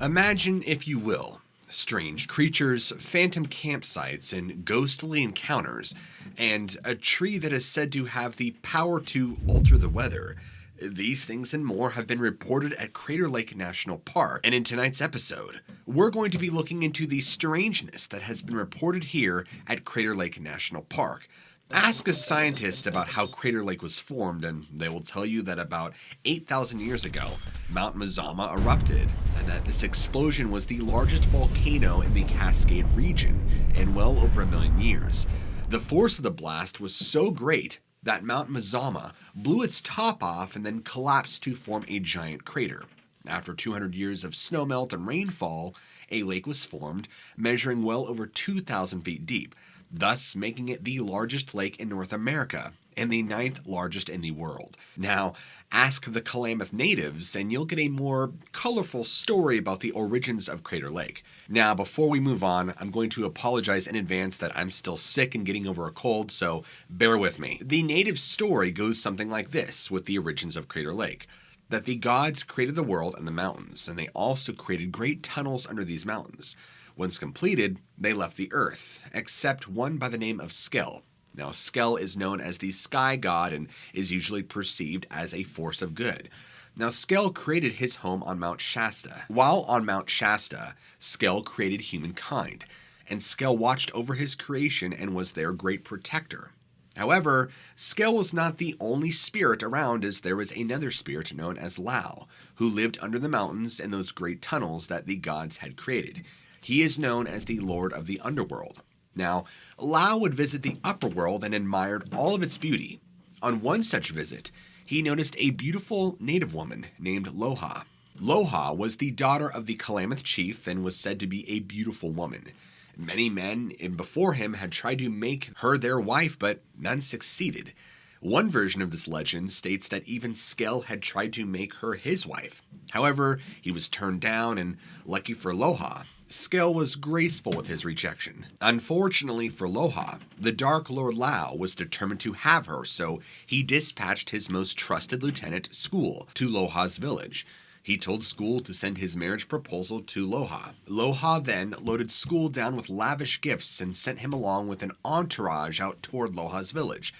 Imagine, if you will, strange creatures, phantom campsites, and ghostly encounters, and a tree that is said to have the power to alter the weather. These things and more have been reported at Crater Lake National Park, and in tonight's episode, we're going to be looking into the strangeness that has been reported here at Crater Lake National Park. Ask a scientist about how Crater Lake was formed, and they will tell you that about 8,000 years ago, Mount Mazama erupted, and that this explosion was the largest volcano in the Cascade region in well over 1 million years. The force of the blast was so great that Mount Mazama blew its top off and then collapsed to form a giant crater. After 200 years of snowmelt and rainfall, a lake was formed, measuring well over 2,000 feet deep, thus making it the largest lake in North America and the 9th largest in the world. Now, ask the Klamath natives and you'll get a more colorful story about the origins of Crater Lake. Now, before we move on, I'm going to apologize in advance that I'm still sick and getting over a cold, so bear with me. The native story goes something like this with the origins of Crater Lake: that the gods created the world and the mountains, and they also created great tunnels under these mountains. Once completed, they left the earth, except one by the name of Skell. Now, Skell is known as the sky god and is usually perceived as a force of good. Now, Skell created his home on Mount Shasta. While on Mount Shasta, Skell created humankind, and Skell watched over his creation and was their great protector. However, Skell was not the only spirit around, as there was another spirit known as Lao, who lived under the mountains in those great tunnels that the gods had created. He is known as the Lord of the Underworld. Now, Lao would visit the upper world and admired all of its beauty. On one such visit, he noticed a beautiful native woman named Loha. Loha was the daughter of the Klamath chief and was said to be a beautiful woman. Many men before him had tried to make her their wife, but none succeeded. One version of this legend states that even Skell had tried to make her his wife. However, he was turned down, and lucky for Loha, Skell was graceful with his rejection. Unfortunately for Loha, the Dark Lord Lao was determined to have her, so he dispatched his most trusted lieutenant, Skul, to Loha's village. He told Skul to send his marriage proposal to Loha. Loha then loaded Skul down with lavish gifts and sent him along with an entourage out toward Loha's village.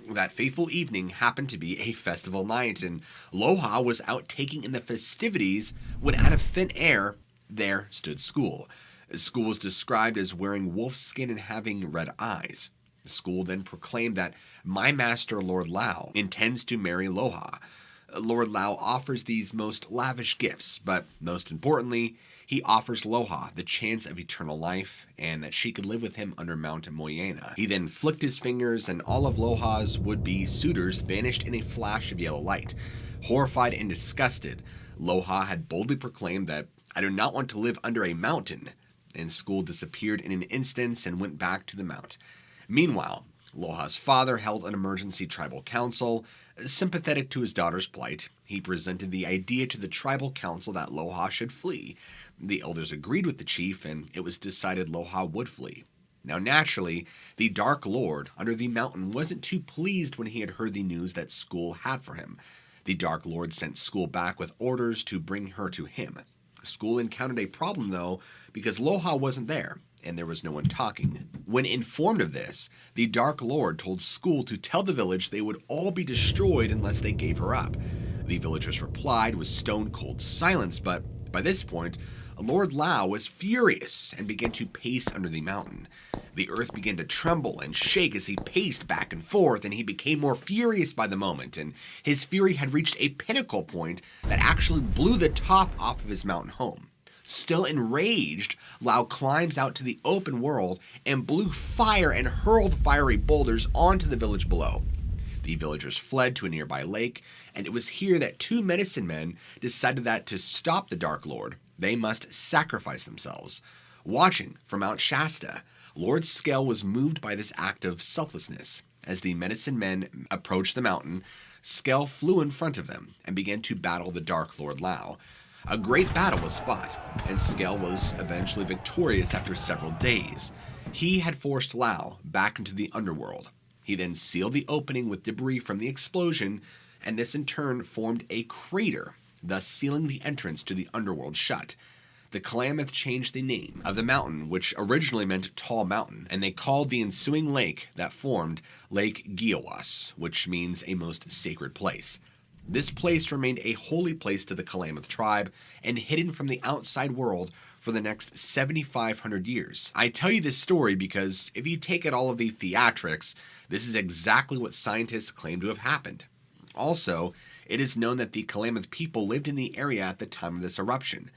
That fateful evening happened to be a festival night, and Loha was out taking in the festivities when out of thin air, there stood Skul. Skul was described as wearing wolf skin and having red eyes. Skul then proclaimed that my master Lord Lao intends to marry Loha. Lord Lao offers these most lavish gifts, but most importantly, he offers Loha the chance of eternal life and that she could live with him under Mount Moyana. He then flicked his fingers and all of Loha's would-be suitors vanished in a flash of yellow light. Horrified and disgusted, Loha had boldly proclaimed that I do not want to live under a mountain, and Skul disappeared in an instant and went back to the mount. Meanwhile, Loha's father held an emergency tribal council. Sympathetic to his daughter's plight, he presented the idea to the tribal council that Loha should flee. The elders agreed with the chief, and it was decided Loha would flee. Now, naturally, the Dark Lord under the mountain wasn't too pleased when he had heard the news that Skul had for him. The Dark Lord sent Skul back with orders to bring her to him. Skul encountered a problem, though, because Loha wasn't there, and there was no one talking. When informed of this, the Dark Lord told Skul to tell the village they would all be destroyed unless they gave her up. The villagers replied with stone-cold silence, but by this point, Lord Lao was furious and began to pace under the mountain. The earth began to tremble and shake as he paced back and forth, and he became more furious by the moment, and his fury had reached a pinnacle point that actually blew the top off of his mountain home. Still enraged, Lao climbs out to the open world and blew fire and hurled fiery boulders onto the village below. The villagers fled to a nearby lake, and it was here that two medicine men decided that to stop the Dark Lord, they must sacrifice themselves. Watching from Mount Shasta, Lord Skell was moved by this act of selflessness. As the medicine men approached the mountain, Skell flew in front of them and began to battle the Dark Lord Lao. A great battle was fought, and Skell was eventually victorious after several days. He had forced Lao back into the underworld. He then sealed the opening with debris from the explosion, and this in turn formed a crater, thus sealing the entrance to the underworld shut. the Klamath changed the name of the mountain, which originally meant Tall Mountain, and they called the ensuing lake that formed Lake Giowas, which means a most sacred place. This place remained a holy place to the Klamath tribe and hidden from the outside world for the next 7,500 years. I tell you this story because if you take out all of the theatrics, this is exactly what scientists claim to have happened. Also, it is known that the Klamath people lived in the area at the time of this eruption.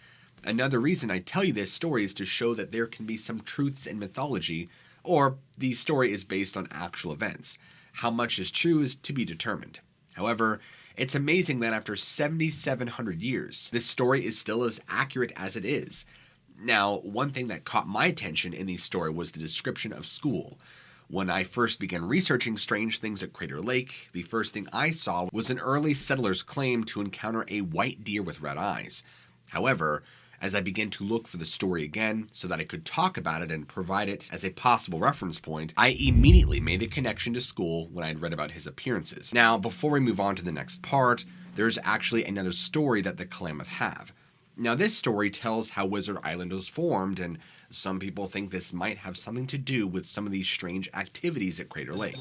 Another reason I tell you this story is to show that there can be some truths in mythology, or the story is based on actual events. How much is true is to be determined. However, it's amazing that after 7,700 years, this story is still as accurate as it is. Now, one thing that caught my attention in the story was the description of school. When I first began researching strange things at Crater Lake, the first thing I saw was an early settler's claim to encounter a white deer with red eyes. However, as I began to look for the story again so that I could talk about it and provide it as a possible reference point, I immediately made the connection to school when I had read about his appearances. Now, before we move on to the next part, there's actually another story that the Klamath have. Now, this story tells how Wizard Island was formed, and some people think this might have something to do with some of these strange activities at Crater Lake.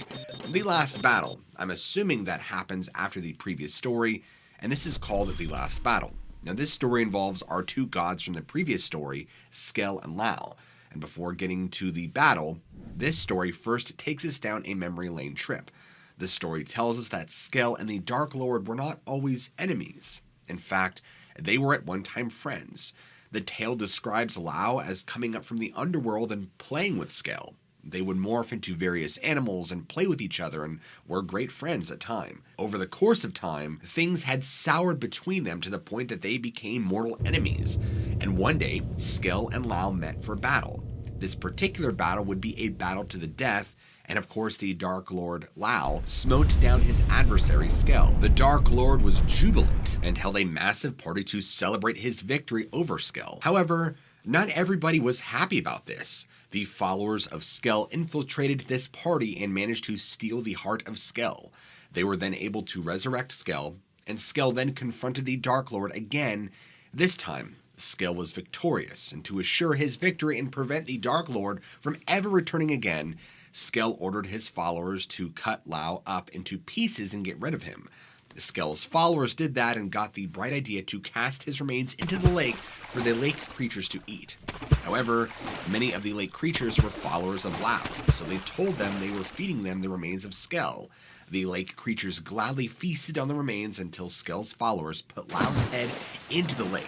The Last Battle. I'm assuming that happens after the previous story, and this is called The Last Battle. Now, this story involves our two gods from the previous story, Skell and Lau. And before getting to the battle, this story first takes us down a memory lane trip. The story tells us that Skell and the Dark Lord were not always enemies. In fact, they were at one time friends. The tale describes Lau as coming up from the underworld and playing with Skell. They would morph into various animals and play with each other and were great friends at time. Over the course of time, things had soured between them to the point that they became mortal enemies. And one day, Skell and Lau met for battle. This particular battle would be a battle to the death, and of course the Dark Lord Lau smote down his adversary Skell. The Dark Lord was jubilant and held a massive party to celebrate his victory over Skell. However, not everybody was happy about this. The followers of Skell infiltrated this party and managed to steal the heart of Skell. They were then able to resurrect Skell, and Skell then confronted the Dark Lord again. This time, Skell was victorious, and to assure his victory and prevent the Dark Lord from ever returning again, Skell ordered his followers to cut Lau up into pieces and get rid of him. Skell's followers did that and got the bright idea to cast his remains into the lake for the lake creatures to eat. However, many of the lake creatures were followers of Lau, so they told them they were feeding them the remains of Skell. The lake creatures gladly feasted on the remains until Skell's followers put Lau's head into the lake.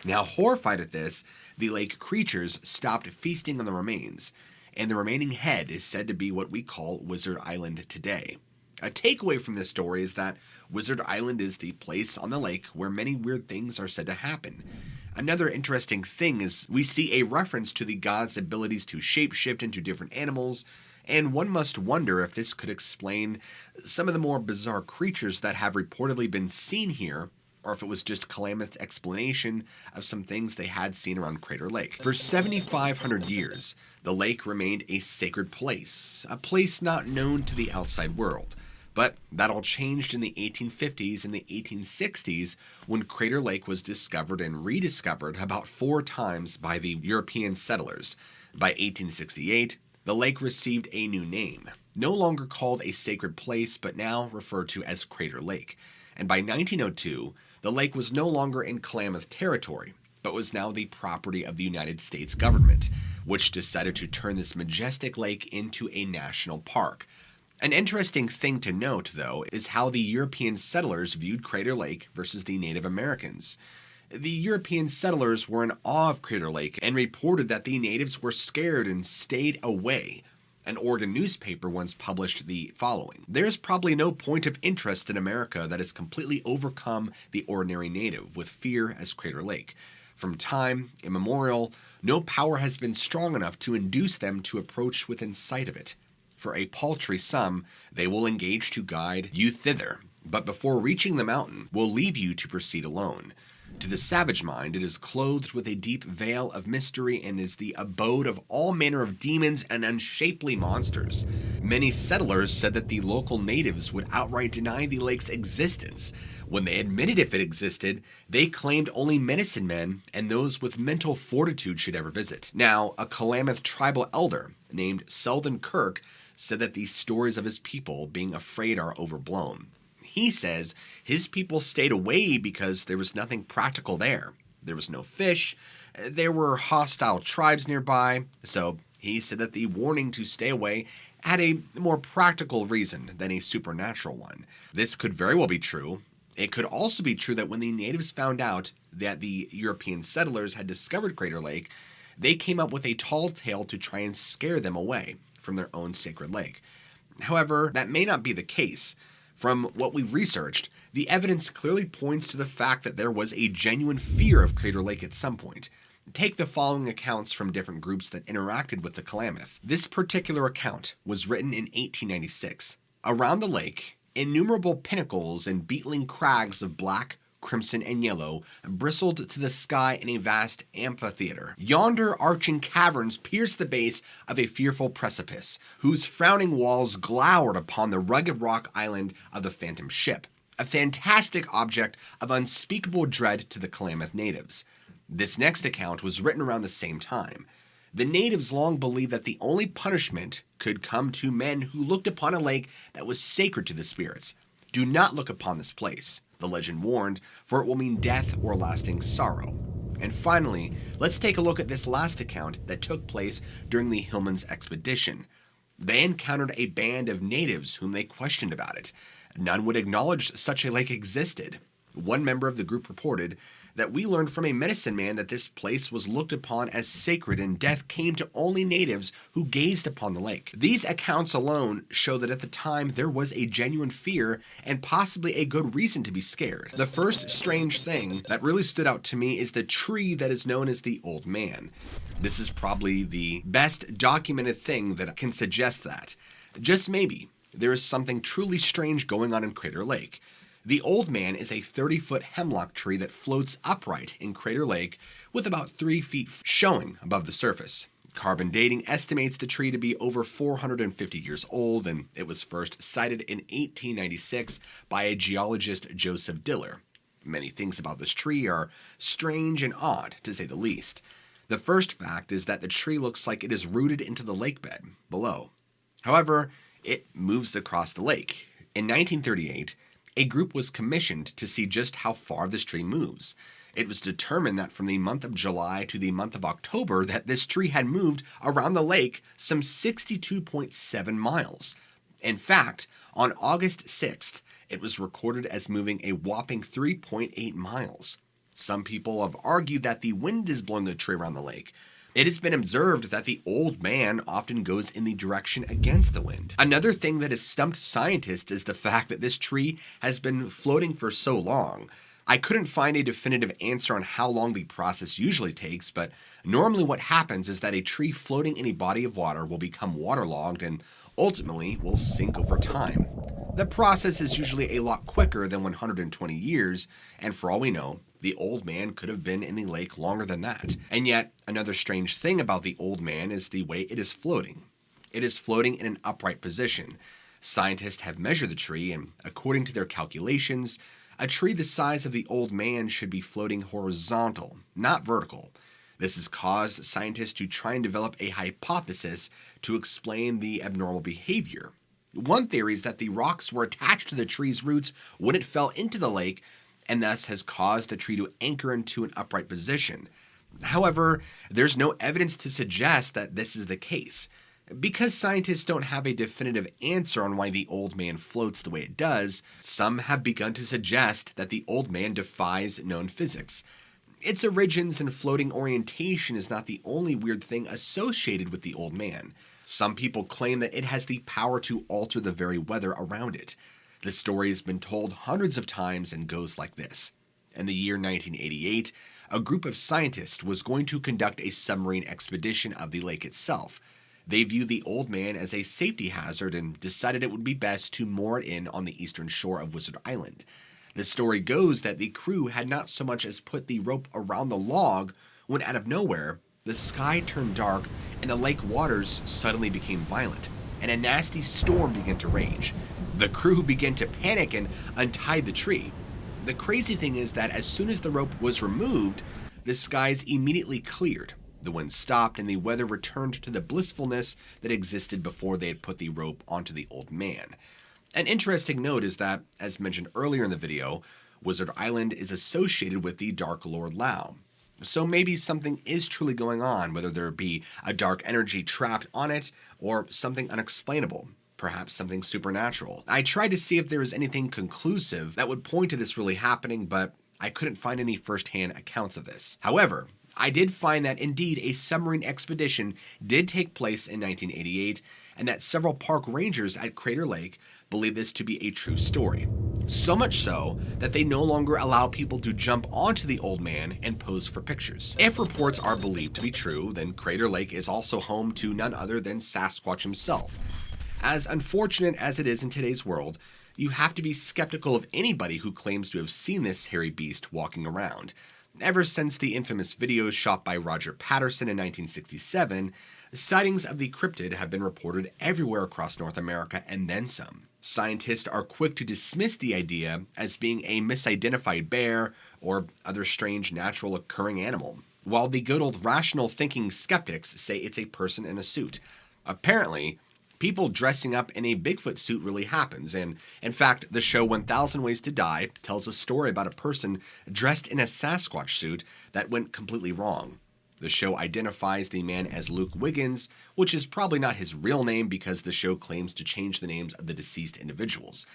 Now, horrified at this, the lake creatures stopped feasting on the remains, and the remaining head is said to be what we call Wizard Island today. A takeaway from this story is that Wizard Island is the place on the lake where many weird things are said to happen. Another interesting thing is we see a reference to the god's abilities to shapeshift into different animals, and one must wonder if this could explain some of the more bizarre creatures that have reportedly been seen here, or if it was just Klamath's explanation of some things they had seen around Crater Lake. For 7,500 years, the lake remained a sacred place, a place not known to the outside world. But that all changed in the 1850s and the 1860s when Crater Lake was discovered and rediscovered about 4 times by the European settlers. By 1868, the lake received a new name, no longer called a sacred place, but now referred to as Crater Lake. And by 1902, the lake was no longer in Klamath territory, but was now the property of the United States government, which decided to turn this majestic lake into a national park. An interesting thing to note, though, is how the European settlers viewed Crater Lake versus the Native Americans. The European settlers were in awe of Crater Lake and reported that the natives were scared and stayed away. An Oregon newspaper once published the following: "There's probably no point of interest in America that has completely overcome the ordinary native with fear as Crater Lake. From time immemorial, no power has been strong enough to induce them to approach within sight of it. For a paltry sum, they will engage to guide you thither, but before reaching the mountain, will leave you to proceed alone. To the savage mind, it is clothed with a deep veil of mystery and is the abode of all manner of demons and unshapely monsters. Many settlers said that the local natives would outright deny the lake's existence. When they admitted if it existed, they claimed only medicine men and those with mental fortitude should ever visit. Now, a Klamath tribal elder named Selden Kirk said that these stories of his people being afraid are overblown. He says his people stayed away because there was nothing practical there. There was no fish, there were hostile tribes nearby, so he said that the warning to stay away had a more practical reason than a supernatural one. This could very well be true. It could also be true that when the natives found out that the European settlers had discovered Crater Lake, they came up with a tall tale to try and scare them away from their own sacred lake. However, that may not be the case. From what we've researched, the evidence clearly points to the fact that there was a genuine fear of Crater Lake at some point. Take the following accounts from different groups that interacted with the Klamath. This particular account was written in 1896. Around the lake, innumerable pinnacles and beetling crags of black, crimson, and yellow bristled to the sky in a vast amphitheater. Yonder arching caverns pierced the base of a fearful precipice, whose frowning walls glowered upon the rugged rock island of the Phantom Ship, a fantastic object of unspeakable dread to the Klamath natives. This next account was written around the same time. The natives long believed that the only punishment could come to men who looked upon a lake that was sacred to the spirits. Do not look upon this place, the legend warned, for it will mean death or lasting sorrow. And finally, let's take a look at this last account that took place during the Hillman's expedition. They encountered a band of natives whom they questioned about it. None would acknowledge such a lake existed. One member of the group reported that we learned from a medicine man that this place was looked upon as sacred and death came to only natives who gazed upon the lake. These accounts alone show that at the time there was a genuine fear and possibly a good reason to be scared. The first strange thing that really stood out to me is the tree that is known as the Old Man. This is probably the best documented thing that can suggest that. Just maybe, there is something truly strange going on in Crater Lake. The Old Man is a 30-foot hemlock tree that floats upright in Crater Lake with about 3 feet showing above the surface. Carbon dating estimates the tree to be over 450 years old, and it was first sighted in 1896 by a geologist, Joseph Diller. Many things about this tree are strange and odd, to say the least. The first fact is that the tree looks like it is rooted into the lake bed below. However, it moves across the lake. In 1938, a group was commissioned to see just how far this tree moves. It was determined that from the month of July to the month of October that this tree had moved around the lake some 62.7 miles. In fact, on August 6th, it was recorded as moving a whopping 3.8 miles. Some people have argued that the wind is blowing the tree around the lake. It has been observed that the Old Man often goes in the direction against the wind. Another thing that has stumped scientists is the fact that this tree has been floating for so long. I couldn't find a definitive answer on how long the process usually takes, but normally what happens is that a tree floating in a body of water will become waterlogged and ultimately will sink over time. The process is usually a lot quicker than 120 years, and for all we know, the Old Man could have been in the lake longer than that. And yet, another strange thing about the Old Man is the way it is floating. It is floating in an upright position. Scientists have measured the tree, and according to their calculations, a tree the size of the Old Man should be floating horizontal, not vertical. This has caused scientists to try and develop a hypothesis to explain the abnormal behavior. One theory is that the rocks were attached to the tree's roots when it fell into the lake, and thus has caused the tree to anchor into an upright position. However, there's no evidence to suggest that this is the case. Because scientists don't have a definitive answer on why the Old Man floats the way it does, some have begun to suggest that the Old Man defies known physics. Its origins and floating orientation is not the only weird thing associated with the Old Man. Some people claim that it has the power to alter the very weather around it. The story has been told hundreds of times and goes like this. In the year 1988, a group of scientists was going to conduct a submarine expedition of the lake itself. They viewed the Old Man as a safety hazard and decided it would be best to moor it in on the eastern shore of Wizard Island. The story goes that the crew had not so much as put the rope around the log when out of nowhere, the sky turned dark and the lake waters suddenly became violent, and a nasty storm began to rage. The crew began to panic and untied the tree. The crazy thing is that as soon as the rope was removed, the skies immediately cleared. The wind stopped and the weather returned to the blissfulness that existed before they had put the rope onto the old man. An interesting note is that, as mentioned earlier in the video, Wizard Island is associated with the Dark Lord Lao. So maybe something is truly going on, whether there be a dark energy trapped on it or something unexplainable, perhaps something supernatural. I tried to see if there was anything conclusive that would point to this really happening, but I couldn't find any first-hand accounts of this. However, I did find that indeed a submarine expedition did take place in 1988, and that several park rangers at Crater Lake believe this to be a true story. So much so that they no longer allow people to jump onto the old man and pose for pictures. If reports are believed to be true, then Crater Lake is also home to none other than Sasquatch himself. As unfortunate as it is in today's world, you have to be skeptical of anybody who claims to have seen this hairy beast walking around. Ever since the infamous videos shot by Roger Patterson in 1967, sightings of the cryptid have been reported everywhere across North America and then some. Scientists are quick to dismiss the idea as being a misidentified bear or other strange natural occurring animal, while the good old rational thinking skeptics say it's a person in a suit. Apparently, people dressing up in a Bigfoot suit really happens, and in fact, the show 1000 Ways to Die tells a story about a person dressed in a Sasquatch suit that went completely wrong. The show identifies the man as Luke Wiggins, which is probably not his real name because the show claims to change the names of the deceased individuals.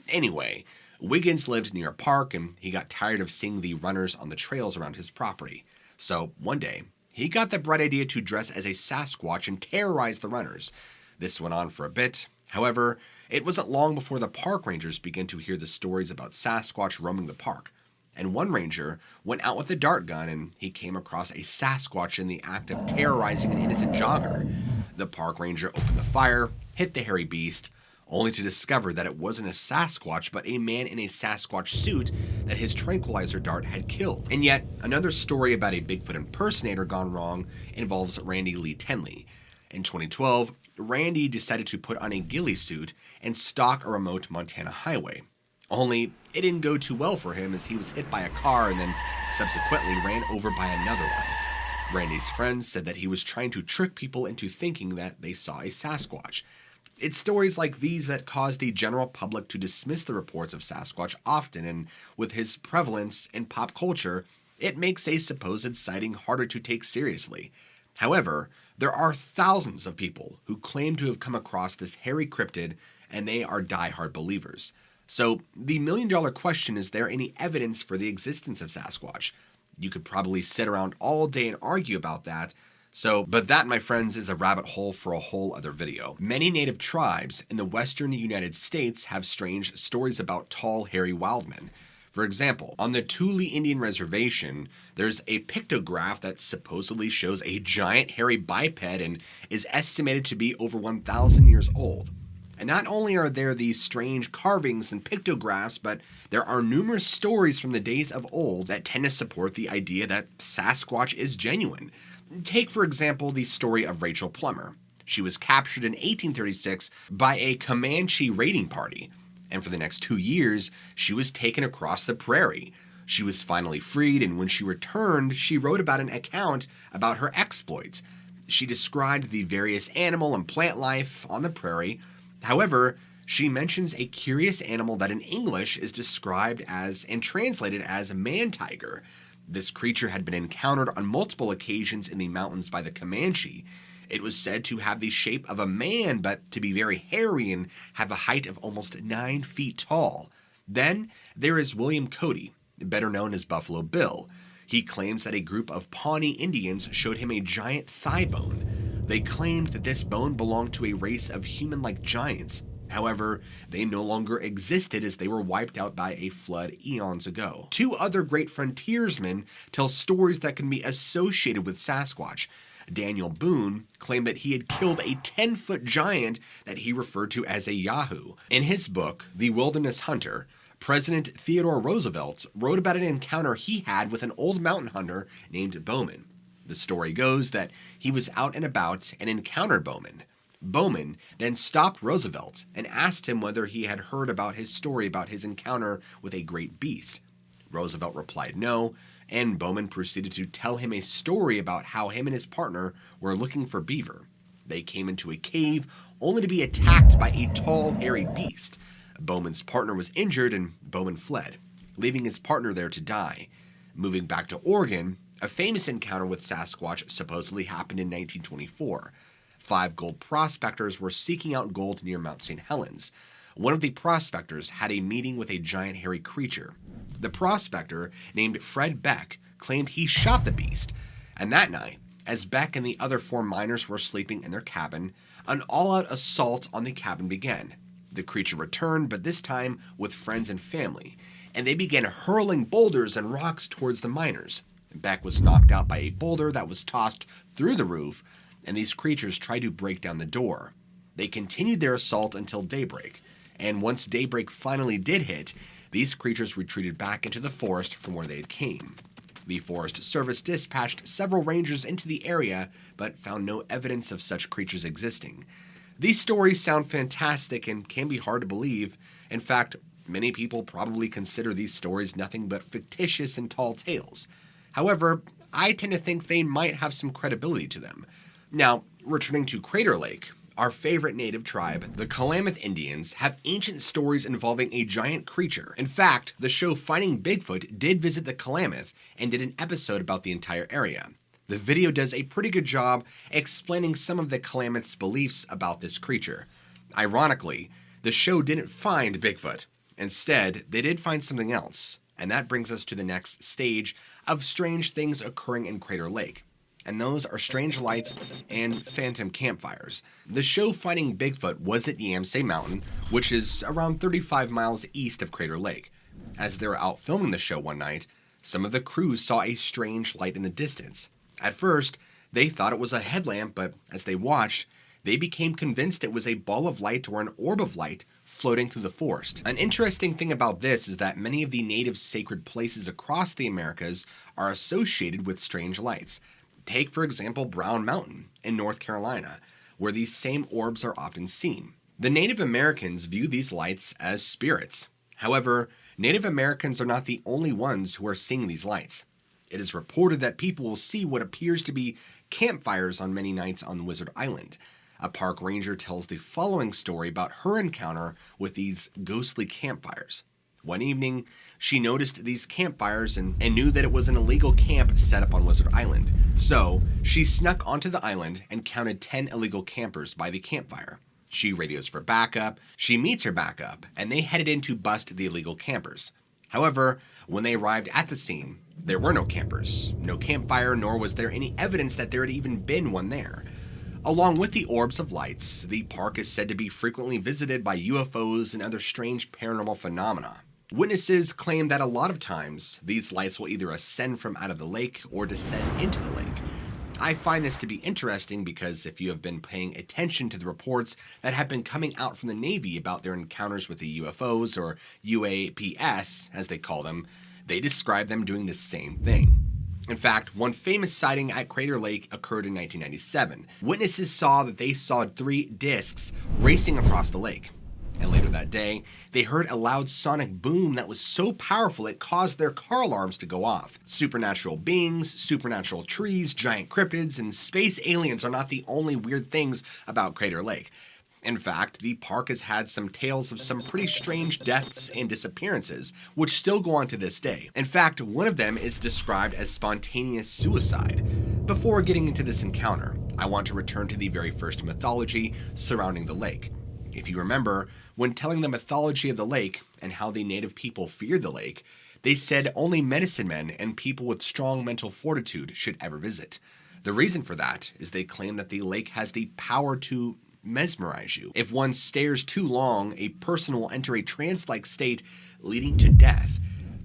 Anyway, Wiggins lived near a park and he got tired of seeing the runners on the trails around his property. So one day, he got the bright idea to dress as a Sasquatch and terrorize the runners. This went on for a bit. However, it wasn't long before the park rangers began to hear the stories about Sasquatch roaming the park. And one ranger went out with a dart gun and he came across a Sasquatch in the act of terrorizing an innocent jogger. The park ranger opened the fire, hit the hairy beast, only to discover that it wasn't a Sasquatch but a man in a Sasquatch suit that his tranquilizer dart had killed. And yet, another story about a Bigfoot impersonator gone wrong involves Randy Lee Tenley. In 2012, Randy decided to put on a ghillie suit and stalk a remote Montana highway. Only, it didn't go too well for him as he was hit by a car and then subsequently ran over by another one. Randy's friends said that he was trying to trick people into thinking that they saw a Sasquatch. It's stories like these that cause the general public to dismiss the reports of Sasquatch often, and with his prevalence in pop culture, it makes a supposed sighting harder to take seriously. However, there are thousands of people who claim to have come across this hairy cryptid, and they are die-hard believers. So, the million-dollar question is there any evidence for the existence of Sasquatch? You could probably sit around all day and argue about that, but that, my friends, is a rabbit hole for a whole other video. Many native tribes in the western United States have strange stories about tall, hairy wildmen. For example, on the Thule Indian Reservation, there's a pictograph that supposedly shows a giant hairy biped and is estimated to be over 1,000 years old. And not only are there these strange carvings and pictographs, but there are numerous stories from the days of old that tend to support the idea that Sasquatch is genuine. Take, for example, the story of Rachel Plummer. She was captured in 1836 by a Comanche raiding party, and for the next 2 years, she was taken across the prairie. She was finally freed, and when she returned, she wrote about an account about her exploits. She described the various animal and plant life on the prairie. However, she mentions a curious animal that in English is described as and translated as man-tiger. This creature had been encountered on multiple occasions in the mountains by the Comanche. It was said to have the shape of a man, but to be very hairy and have a height of almost 9 feet tall. Then there is William Cody, better known as Buffalo Bill. He claims that a group of Pawnee Indians showed him a giant thigh bone. They claimed that this bone belonged to a race of human-like giants. However, they no longer existed as they were wiped out by a flood eons ago. 2 other great frontiersmen tell stories that can be associated with Sasquatch. Daniel Boone claimed that he had killed a 10-foot giant that he referred to as a Yahoo. In his book, The Wilderness Hunter, President Theodore Roosevelt wrote about an encounter he had with an old mountain hunter named Bowman. The story goes that he was out and about and encountered Bowman. Bowman then stopped Roosevelt and asked him whether he had heard about his story about his encounter with a great beast. Roosevelt replied no, and Bowman proceeded to tell him a story about how him and his partner were looking for beaver. They came into a cave only to be attacked by a tall, hairy beast. Bowman's partner was injured and Bowman fled, leaving his partner there to die. Moving back to Oregon, a famous encounter with Sasquatch supposedly happened in 1924. 5 gold prospectors were seeking out gold near Mount St. Helens. One of the prospectors had a meeting with a giant hairy creature. The prospector, named Fred Beck, claimed he shot the beast, and that night, as Beck and the other 4 miners were sleeping in their cabin, an all-out assault on the cabin began. The creature returned, but this time with friends and family, and they began hurling boulders and rocks towards the miners. Beck was knocked out by a boulder that was tossed through the roof, and these creatures tried to break down the door. They continued their assault until daybreak, and once daybreak finally did hit, these creatures retreated back into the forest from where they had came. The Forest Service dispatched several rangers into the area, but found no evidence of such creatures existing. These stories sound fantastic and can be hard to believe. In fact, many people probably consider these stories nothing but fictitious and tall tales. However, I tend to think they might have some credibility to them. Now, returning to Crater Lake, our favorite native tribe, the Klamath Indians, have ancient stories involving a giant creature. In fact, the show Finding Bigfoot did visit the Klamath and did an episode about the entire area. The video does a pretty good job explaining some of the Klamath's beliefs about this creature. Ironically, the show didn't find Bigfoot. Instead, they did find something else, and that brings us to the next stage of strange things occurring in Crater Lake. And those are strange lights and phantom campfires. The show Finding Bigfoot was at Yamsay Mountain, which is around 35 miles east of Crater Lake. As they were out filming the show one night, some of the crews saw a strange light in the distance. At first, they thought it was a headlamp, but as they watched, they became convinced it was a ball of light or an orb of light floating through the forest. An interesting thing about this is that many of the native sacred places across the Americas are associated with strange lights. Take, for example, Brown Mountain in North Carolina, where these same orbs are often seen. The Native Americans view these lights as spirits. However, Native Americans are not the only ones who are seeing these lights. It is reported that people will see what appears to be campfires on many nights on Wizard Island. A park ranger tells the following story about her encounter with these ghostly campfires. One evening, she noticed these campfires and knew that it was an illegal camp set up on Wizard Island. So, she snuck onto the island and counted 10 illegal campers by the campfire. She radios for backup, she meets her backup, and they headed in to bust the illegal campers. However, when they arrived at the scene, there were no campers, no campfire, nor was there any evidence that there had even been one there. Along with the orbs of lights, the park is said to be frequently visited by UFOs and other strange paranormal phenomena. Witnesses claim that a lot of times, these lights will either ascend from out of the lake or descend into the lake. I find this to be interesting because if you have been paying attention to the reports that have been coming out from the Navy about their encounters with the UFOs, or UAPS as they call them, they describe them doing the same thing. In fact, one famous sighting at Crater Lake occurred in 1997. Witnesses saw that they saw 3 discs racing across the lake. And later that day, they heard a loud sonic boom that was so powerful it caused their car alarms to go off. Supernatural beings, supernatural trees, giant cryptids, and space aliens are not the only weird things about Crater Lake. In fact, the park has had some tales of some pretty strange deaths and disappearances, which still go on to this day. In fact, one of them is described as spontaneous suicide. Before getting into this encounter, I want to return to the very first mythology surrounding the lake. If you remember, when telling the mythology of the lake and how the native people feared the lake, they said only medicine men and people with strong mental fortitude should ever visit. The reason for that is they claim that the lake has the power to mesmerize you. If one stares too long, a person will enter a trance-like state leading to death.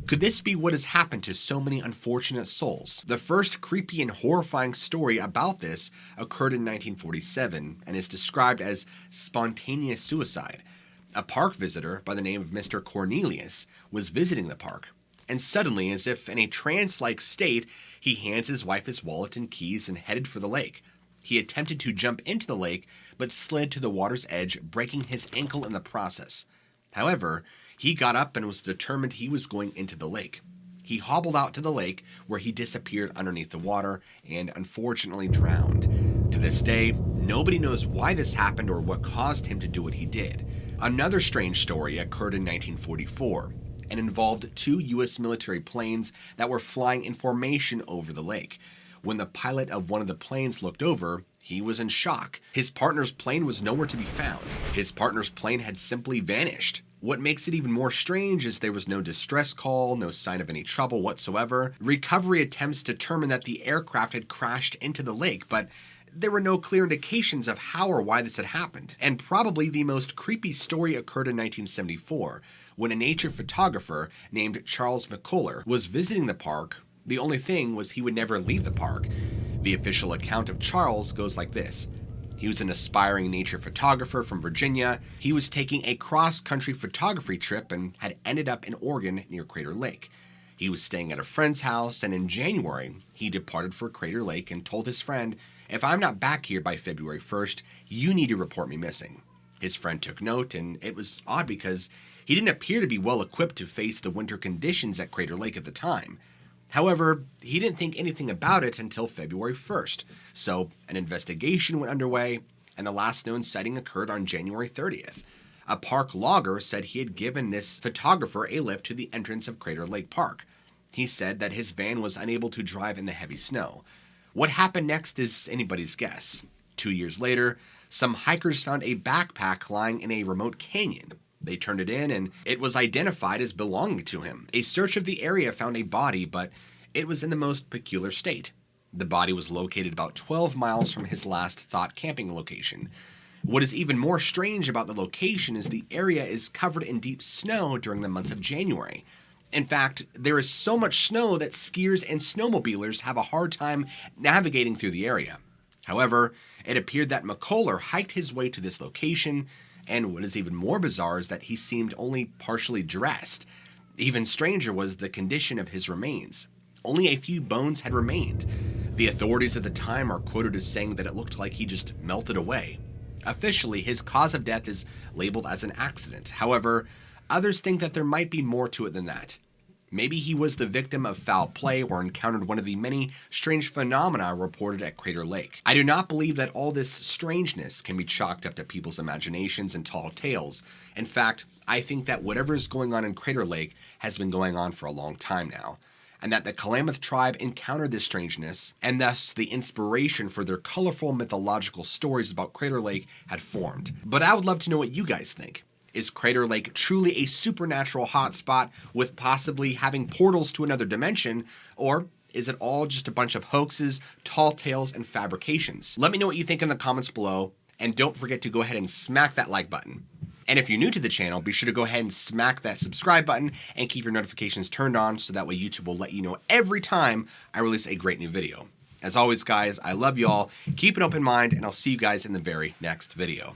Could this be what has happened to so many unfortunate souls? The first creepy and horrifying story about this occurred in 1947 and is described as spontaneous suicide. A park visitor by the name of Mr. Cornelius was visiting the park, and suddenly, as if in a trance-like state, he hands his wife his wallet and keys and headed for the lake. He attempted to jump into the lake, but slid to the water's edge, breaking his ankle in the process. However, he got up and was determined he was going into the lake. he hobbled out to the lake where he disappeared underneath the water and unfortunately drowned. To this day, nobody knows why this happened or what caused him to do what he did. Another strange story occurred in 1944 and involved 2 U.S. military planes that were flying in formation over the lake. When the pilot of one of the planes looked over, he was in shock. His partner's plane was nowhere to be found. His partner's plane had simply vanished. What makes it even more strange is there was no distress call, no sign of any trouble whatsoever. Recovery attempts determined that the aircraft had crashed into the lake, but there were no clear indications of how or why this had happened. And probably the most creepy story occurred in 1974, when a nature photographer named Charles McCuller was visiting the park. The only thing was he would never leave the park. The official account of Charles goes like this. He was an aspiring nature photographer from Virginia. He was taking a cross-country photography trip and had ended up in Oregon near Crater Lake. He was staying at a friend's house, and in January, he departed for Crater Lake and told his friend, "If I'm not back here by February 1st, you need to report me missing." His friend took note, and it was odd because he didn't appear to be well equipped to face the winter conditions at Crater Lake at the time. However, he didn't think anything about it until February 1st, so an investigation went underway, and the last known sighting occurred on January 30th. A park logger said he had given this photographer a lift to the entrance of Crater Lake Park. He said that his van was unable to drive in the heavy snow. What happened next is anybody's guess. 2 years later, some hikers found a backpack lying in a remote canyon. They turned it in, and it was identified as belonging to him. A search of the area found a body, but it was in the most peculiar state. The body was located about 12 miles from his last thought camping location. What is even more strange about the location is the area is covered in deep snow during the months of January. In fact, there is so much snow that skiers and snowmobilers have a hard time navigating through the area. However, it appeared that McCuller hiked his way to this location, and what is even more bizarre is that he seemed only partially dressed. Even stranger was the condition of his remains. Only a few bones had remained. The authorities at the time are quoted as saying that it looked like he just melted away. Officially, his cause of death is labeled as an accident. However, others think that there might be more to it than that. Maybe he was the victim of foul play or encountered one of the many strange phenomena reported at Crater Lake. I do not believe that all this strangeness can be chalked up to people's imaginations and tall tales. In fact, I think that whatever is going on in Crater Lake has been going on for a long time now, and that the Klamath tribe encountered this strangeness, and thus the inspiration for their colorful mythological stories about Crater Lake had formed. But I would love to know what you guys think. Is Crater Lake truly a supernatural hotspot with possibly having portals to another dimension, or is it all just a bunch of hoaxes, tall tales, and fabrications? Let me know what you think in the comments below, and don't forget to go ahead and smack that like button. And if you're new to the channel, be sure to go ahead and smack that subscribe button and keep your notifications turned on so that way YouTube will let you know every time I release a great new video. As always, guys, I love you all. Keep an open mind, and I'll see you guys in the very next video.